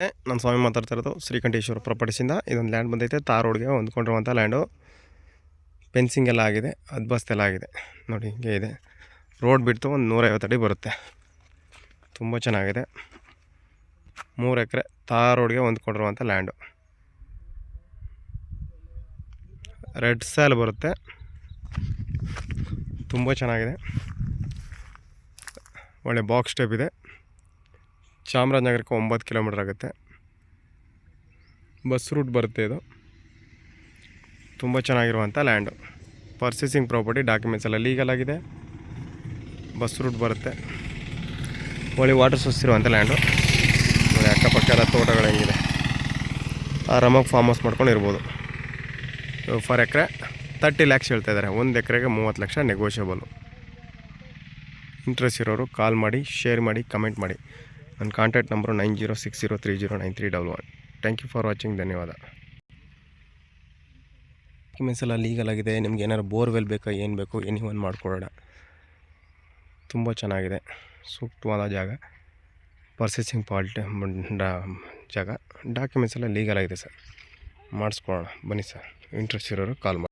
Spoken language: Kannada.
ನಾನು ಸ್ವಾಮಿ ಮಾತಾಡ್ತಾ ಇರೋದು ಶ್ರೀಕಂಠೇಶ್ವರ ಪ್ರಾಪರ್ಟೀಸಿಂದ. ಇದೊಂದು ಲ್ಯಾಂಡ್ ಬಂದೈತೆ ತಾರ್ ರೋಡ್ಗೆ ಹೊಂದ್ಕೊಂಡಿರುವಂಥ ಲ್ಯಾಂಡು. ಫೆನ್ಸಿಂಗ್ ಎಲ್ಲ ಆಗಿದೆ, ಅದ್ಬಸ್ತೆಲ್ಲ ಆಗಿದೆ ನೋಡಿ. ಹಿಂಗೆ ಇದೆ, ರೋಡ್ ಬಿಟ್ಟು ಒಂದು 150 ಅಡಿ ಬರುತ್ತೆ. ತುಂಬ ಚೆನ್ನಾಗಿದೆ. 3 ಎಕರೆ ತಾರ್ ರೋಡ್ಗೆ ಹೊಂದ್ಕೊಂಡಿರುವಂಥ ಲ್ಯಾಂಡು. ರೆಡ್ ಸ್ಯಾಲ್ ಬರುತ್ತೆ, ತುಂಬ ಚೆನ್ನಾಗಿದೆ. ಒಳ್ಳೆ ಬಾಕ್ಸ್ ಟೈಪ್ ಇದೆ. ಚಾಮರಾಜನಗರಕ್ಕೆ 9 ಕಿಲೋಮೀಟರ್ ಆಗುತ್ತೆ. ಬಸ್ ರೂಟ್ ಬರುತ್ತೆ. ಇದು ತುಂಬ ಚೆನ್ನಾಗಿರುವಂಥ ಲ್ಯಾಂಡು. ಪರ್ಚೇಸಿಂಗ್ ಪ್ರಾಪರ್ಟಿ, ಡಾಕ್ಯುಮೆಂಟ್ಸ್ ಎಲ್ಲ ಲೀಗಲ್ ಆಗಿದೆ. ಬಸ್ ರೂಟ್ ಬರುತ್ತೆ. ಒಳ್ಳೆ ವಾಟರ್ ಸೋರ್ಸ್ ಇರುವಂಥ ಲ್ಯಾಂಡು. ಒಳ್ಳೆ ಅಕ್ಕಪಕ್ಕ ಎಲ್ಲ ತೋಟಗಳು ಹೆಂಗಿದೆ, ಆರಾಮಾಗಿ ಫಾರ್ಮ್ ಹೌಸ್ ಮಾಡ್ಕೊಂಡು ಇರ್ಬೋದು. ಫಾರ್ ಎಕರೆ 30 ಲ್ಯಾಕ್ಸ್ ಹೇಳ್ತಾ ಇದ್ದಾರೆ. 1 ಎಕರೆಗೆ 30 ಲಕ್ಷ ನೆಗೋಷಿಯಬಲು. ಇಂಟ್ರೆಸ್ಟ್ ಇರೋರು ಕಾಲ್ ಮಾಡಿ, ಶೇರ್ ಮಾಡಿ, ಕಮೆಂಟ್ ಮಾಡಿ. ನನ್ನ contact number 9060309311. Thank you for watching. ಧನ್ಯವಾದ. ಡಾಕ್ಯುಮೆಂಟ್ಸ್ ಎಲ್ಲ ಲೀಗಲ್ ಆಗಿದೆ. ನಿಮ್ಗೆ ಏನಾದ್ರು ಬೋರ್ವೆಲ್ ಬೇಕಾ, ಏನು ಬೇಕು, ಎನಿವನ್ ಮಾಡಿಕೊಡೋಣ. ತುಂಬ ಚೆನ್ನಾಗಿದೆ, ಸೂಕ್ತವಾದ ಜಾಗ, ಪರ್ಚೇಸಿಂಗ್ ಜಾಗ. ಡಾಕ್ಯುಮೆಂಟ್ಸ್ ಎಲ್ಲ ಲೀಗಲ್ ಆಗಿದೆ ಸರ್, ಮಾಡಿಸ್ಕೊಳ್ಳೋಣ ಬನ್ನಿ ಸರ್. ಇಂಟ್ರೆಸ್ಟ್ ಇರೋರು ಕಾಲ್ ಮಾಡಿ.